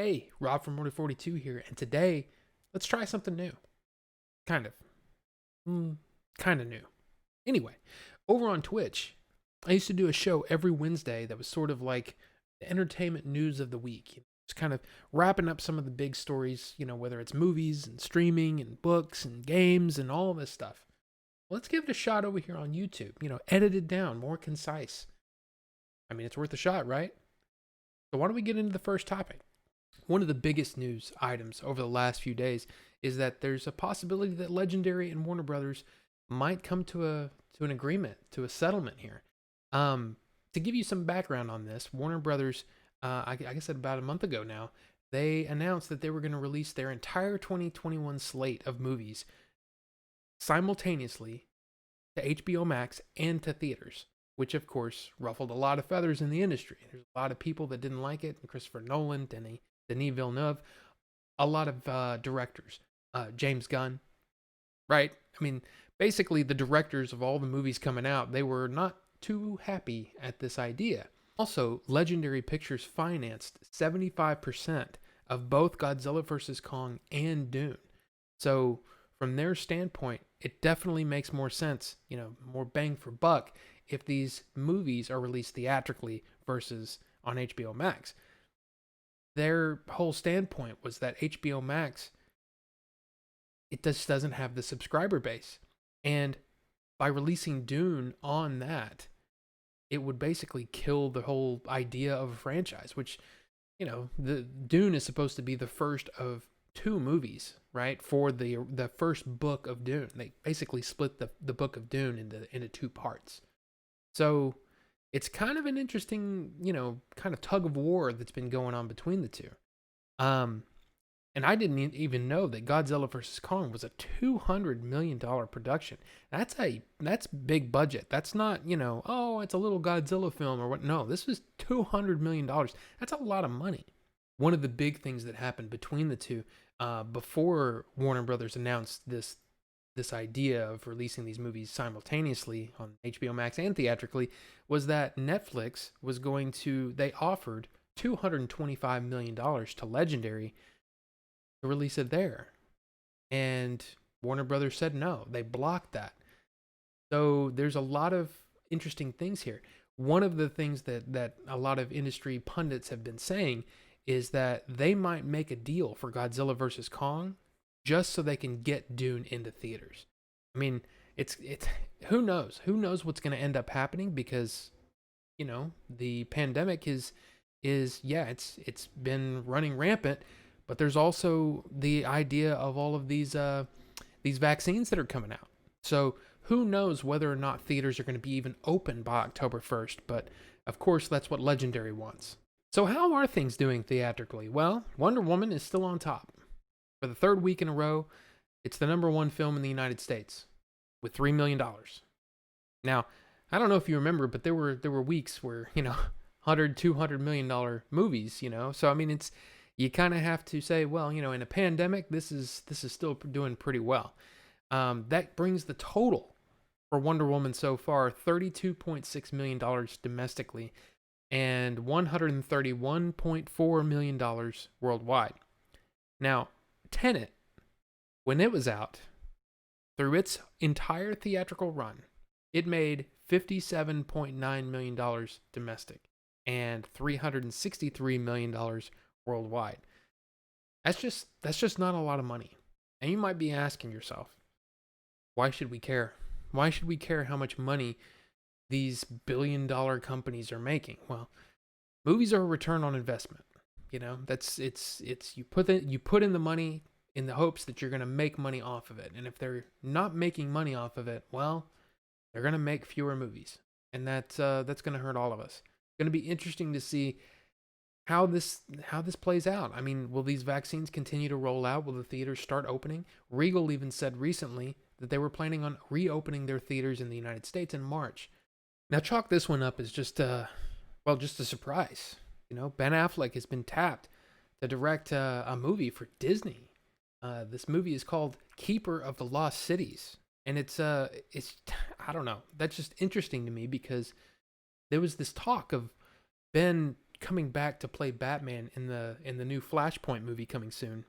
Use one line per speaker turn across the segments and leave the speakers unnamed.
Hey, Rob from Morty 42 here, and today let's try something new. Kind of. Kind of new. Anyway, over on Twitch, I used to do a show every Wednesday that was sort of like the entertainment news of the week. Just kind of wrapping up some of the big stories, whether it's movies and streaming and books and games and all of this stuff. Let's give it a shot over here on YouTube, edited down, more concise. I mean, it's worth a shot, right? So why don't we get into the first topic? One of the biggest news items over the last few days is that there's a possibility that Legendary and Warner Brothers might come to an agreement, to a settlement here. To give you some background on this, Warner Brothers, I guess about a month ago now, they announced that they were going to release their entire 2021 slate of movies simultaneously to HBO Max and to theaters, which of course ruffled a lot of feathers in the industry. There's a lot of people that didn't like it, Christopher Nolan, Denis Villeneuve, a lot of directors, James Gunn, right? I mean, basically the directors of all the movies coming out, they were not too happy at this idea. Also, Legendary Pictures financed 75% of both Godzilla vs. Kong and Dune. So from their standpoint, it definitely makes more sense, more bang for buck if these movies are released theatrically versus on HBO Max. Their whole standpoint was that HBO Max, it just doesn't have the subscriber base. And by releasing Dune on that, it would basically kill the whole idea of a franchise, which, the Dune is supposed to be the first of two movies, right? For the first book of Dune. They basically split the book of Dune into two parts. So it's kind of an interesting, kind of tug of war that's been going on between the two. And I didn't even know that Godzilla vs. Kong was a $200 million production. That's big budget. That's not, it's a little Godzilla film or what. No, this was $200 million. That's a lot of money. One of the big things that happened between the two, before Warner Brothers announced this idea of releasing these movies simultaneously on HBO Max and theatrically, was that Netflix they offered $225 million to Legendary to release it there. And Warner Brothers said no. They blocked that. So there's a lot of interesting things here. One of the things that a lot of industry pundits have been saying is that they might make a deal for Godzilla vs. Kong just so they can get Dune into theaters. I mean, it's who knows? Who knows what's going to end up happening, because the pandemic is it's been running rampant, but there's also the idea of all of these vaccines that are coming out. So who knows whether or not theaters are going to be even open by October 1st, but of course that's what Legendary wants. So how are things doing theatrically? Well, Wonder Woman is still on top. For the third week in a row, it's the number one film in the United States with $3 million. Now, I don't know if you remember, but there were weeks where, $100, $200 million movies, So, I mean, you kind of have to say, well, in a pandemic, this is still doing pretty well. That brings the total for Wonder Woman so far, $32.6 million domestically and $131.4 million worldwide. Now, Tenet, when it was out, through its entire theatrical run, it made $57.9 million domestic and $363 million worldwide. That's just not a lot of money. And you might be asking yourself, why should we care? Why should we care how much money these billion-dollar companies are making? Well, movies are a return on investment. You put in the money in the hopes that you're going to make money off of it. And if they're not making money off of it, well, they're going to make fewer movies. And that's going to hurt all of us. It's going to be interesting to see how this plays out. I mean, will these vaccines continue to roll out? Will the theaters start opening? Regal even said recently that they were planning on reopening their theaters in the United States in March. Now, chalk this one up as just a surprise. Ben Affleck has been tapped to direct a movie for Disney. This movie is called Keeper of the Lost Cities, and it's I don't know. That's just interesting to me because there was this talk of Ben coming back to play Batman in the new Flashpoint movie coming soon.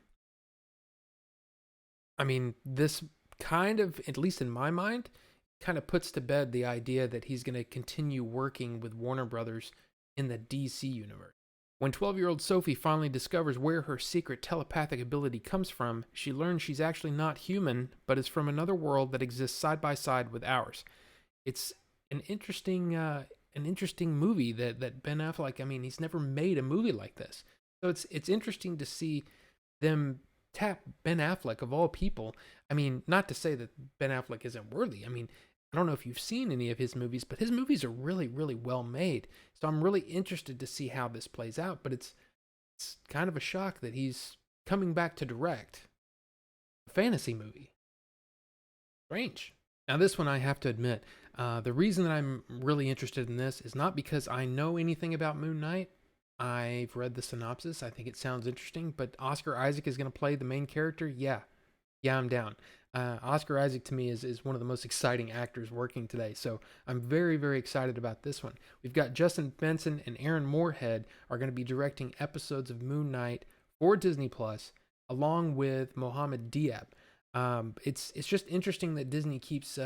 I mean, this kind of, at least in my mind, kind of puts to bed the idea that he's going to continue working with Warner Brothers in the DC universe. When 12-year-old Sophie finally discovers where her secret telepathic ability comes from, she learns she's actually not human, but is from another world that exists side by side with ours. It's an interesting movie that Ben Affleck, I mean, he's never made a movie like this. So it's interesting to see them tap Ben Affleck of all people. I mean, not to say that Ben Affleck isn't worthy. I mean, I don't know if you've seen any of his movies, but his movies are really, really well made. So I'm really interested to see how this plays out. But it's kind of a shock that he's coming back to direct a fantasy movie. Strange. Now, this one I have to admit, the reason that I'm really interested in this is not because I know anything about Moon Knight. I've read the synopsis. I think it sounds interesting, but Oscar Isaac is going to play the main character. Yeah, I'm down. Oscar Isaac to me is one of the most exciting actors working today, so I'm very, very excited about this one. We've got Justin Benson and Aaron Moorhead are going to be directing episodes of Moon Knight for Disney Plus, along with Mohamed Diab. It's just interesting that Disney keeps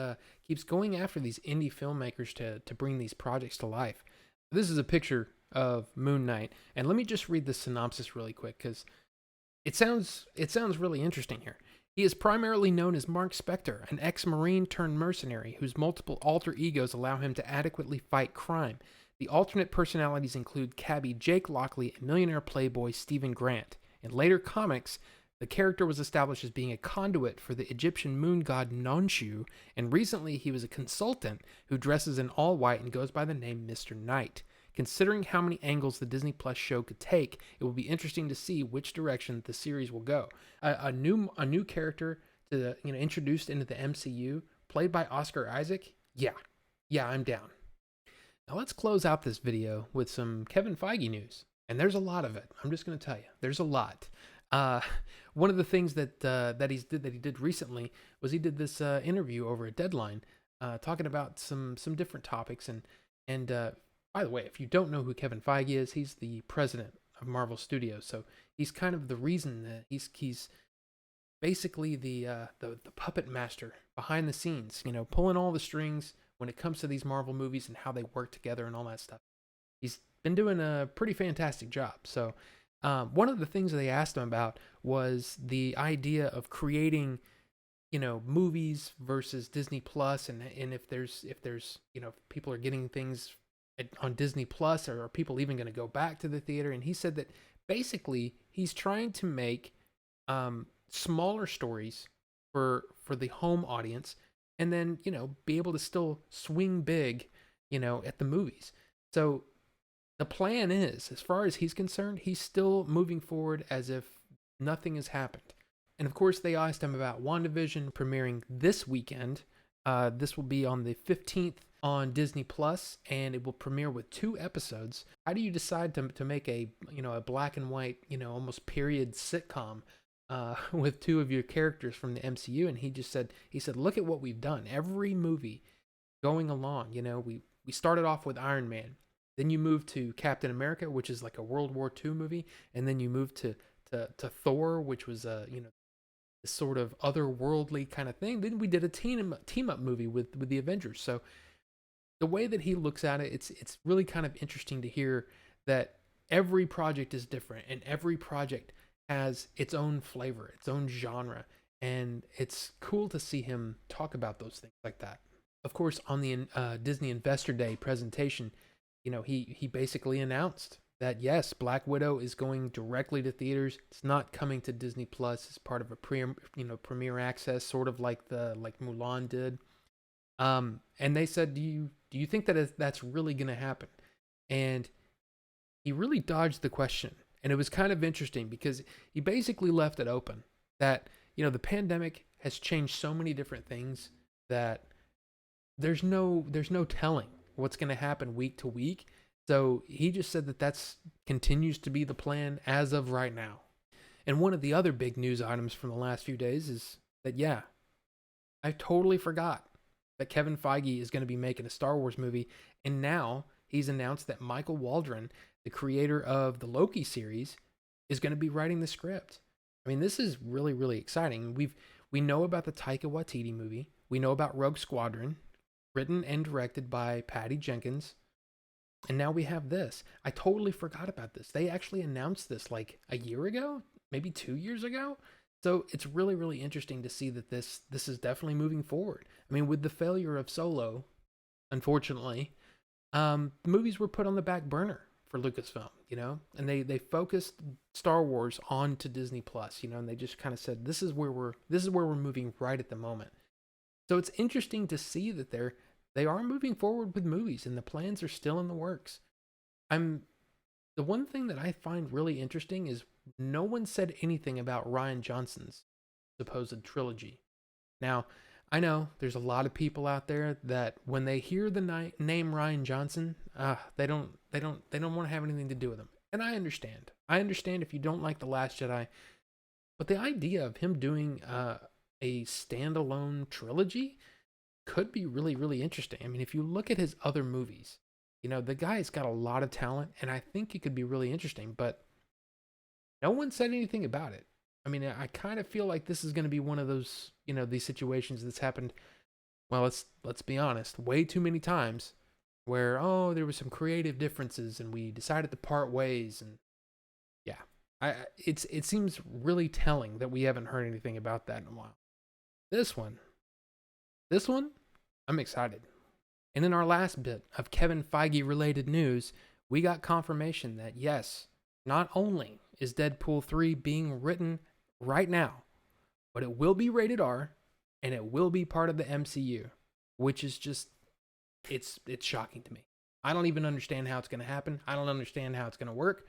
going after these indie filmmakers to bring these projects to life. This is a picture of Moon Knight, and let me just read the synopsis really quick because it sounds really interesting here. He is primarily known as Mark Spector, an ex-Marine turned mercenary whose multiple alter egos allow him to adequately fight crime. The alternate personalities include cabbie Jake Lockley and millionaire playboy Stephen Grant. In later comics, the character was established as being a conduit for the Egyptian moon god Nonshu, and recently he was a consultant who dresses in all white and goes by the name Mr. Knight. Considering how many angles the Disney Plus show could take, it will be interesting to see which direction the series will go. A new character to introduced into the MCU, played by Oscar Isaac. Yeah, I'm down. Now let's close out this video with some Kevin Feige news, and there's a lot of it. I'm just going to tell you, there's a lot. One of the things that he did recently was he did this interview over at Deadline, talking about some different topics and. By the way, if you don't know who Kevin Feige is, he's the president of Marvel Studios. So he's kind of the reason that he's basically the puppet master behind the scenes, pulling all the strings when it comes to these Marvel movies and how they work together and all that stuff. He's been doing a pretty fantastic job. So one of the things they asked him about was the idea of creating, movies versus Disney Plus, and if there's people are getting things on Disney Plus, or are people even going to go back to the theater? And he said that basically he's trying to make smaller stories for the home audience, and then be able to still swing big at the movies. So the plan is, as far as he's concerned, he's still moving forward as if nothing has happened. And of course they asked him about WandaVision premiering this weekend. This will be on the 15th on Disney Plus, and it will premiere with 2 episodes. How do you decide to make a black and white almost period sitcom with 2 of your characters from the MCU? And he said look at what we've done. Every movie going along, we started off with Iron Man, then you move to Captain America, which is like a World War II movie, and then you move to Thor, which was this sort of otherworldly kind of thing. Then we did a team up movie with the Avengers. So the way that he looks at it, it's really kind of interesting to hear that every project is different, and every project has its own flavor, its own genre, and it's cool to see him talk about those things like that. Of course, on the Disney Investor Day presentation, he basically announced that yes, Black Widow is going directly to theaters. It's not coming to Disney Plus as part of a premiere access, sort of like Mulan did. And they said, do you think that that's really going to happen? And he really dodged the question. And it was kind of interesting because he basically left it open that, the pandemic has changed so many different things that there's no telling what's going to happen week to week. So he just said that continues to be the plan as of right now. And one of the other big news items from the last few days is that, I totally forgot that Kevin Feige is going to be making a Star Wars movie, and now he's announced that Michael Waldron, the creator of the Loki series, is going to be writing the script. I mean, this is really, really exciting. We know about the Taika Waititi movie. We know about Rogue Squadron, written and directed by Patty Jenkins. And now we have this. I totally forgot about this. They actually announced this like a year ago, maybe 2 years ago. So it's really, really interesting to see that this is definitely moving forward. I mean, with the failure of Solo, unfortunately, movies were put on the back burner for Lucasfilm, and they focused Star Wars onto Disney Plus, and they just kind of said, this is where we're moving right at the moment. So it's interesting to see that they are moving forward with movies and the plans are still in the works. The one thing that I find really interesting is no one said anything about Rian Johnson's supposed trilogy. Now, I know there's a lot of people out there that when they hear the name Rian Johnson, they don't want to have anything to do with him. And I understand. I understand if you don't like The Last Jedi, but the idea of him doing a standalone trilogy could be really, really interesting. I mean, if you look at his other movies, the guy's got a lot of talent, and I think it could be really interesting, but no one said anything about it. I mean, I kind of feel like this is going to be one of those, these situations that's happened, well, let's be honest, way too many times where, there were some creative differences and we decided to part ways. And yeah, it seems really telling that we haven't heard anything about that in a while. This one, I'm excited. And in our last bit of Kevin Feige related news, we got confirmation that yes, not only is Deadpool 3 being written right now, but it will be rated R and it will be part of the MCU, which is just, it's shocking to me. I don't even understand how it's going to happen. I don't understand how it's going to work,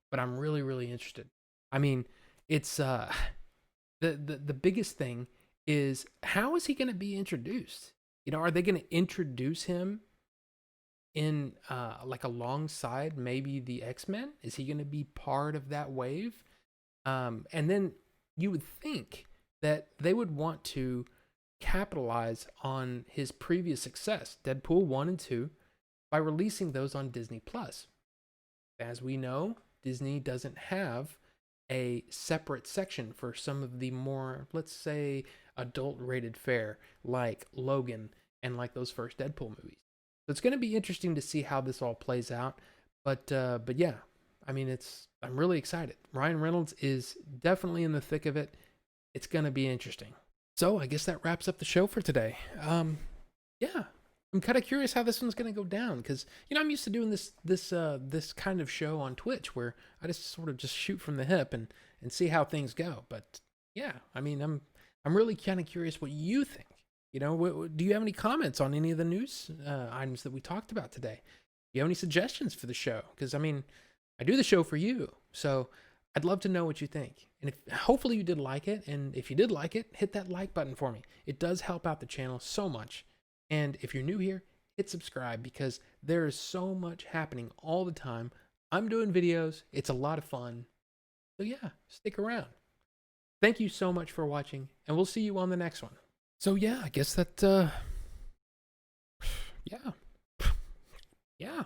but I'm really, really interested. I mean, it's the biggest thing is, how is he going to be introduced? Are they going to introduce him in like alongside maybe the X-Men? Is he going to be part of that wave? And then you would think that they would want to capitalize on his previous success, Deadpool 1 and 2, by releasing those on Disney Plus. As we know, Disney doesn't have a separate section for some of the more, let's say, adult-rated fare, like Logan and like those first Deadpool movies. So it's going to be interesting to see how this all plays out. But yeah, I mean, I'm really excited. Ryan Reynolds is definitely in the thick of it. It's going to be interesting. So I guess that wraps up the show for today. Yeah, I'm kind of curious how this one's going to go down, because I'm used to doing this kind of show on Twitch where I just sort of just shoot from the hip and see how things go. But yeah, I mean, I'm really kind of curious what you think. Do you have any comments on any of the news items that we talked about today? Do you have any suggestions for the show? Because I mean, I do the show for you, so I'd love to know what you think. And hopefully you did like it, and if you did like it, hit that like button for me. It does help out the channel so much. And if you're new here, hit subscribe, because there is so much happening all the time. I'm doing videos. It's a lot of fun. So yeah, stick around. Thank you so much for watching, and we'll see you on the next one. So yeah, I guess that, yeah. Yeah.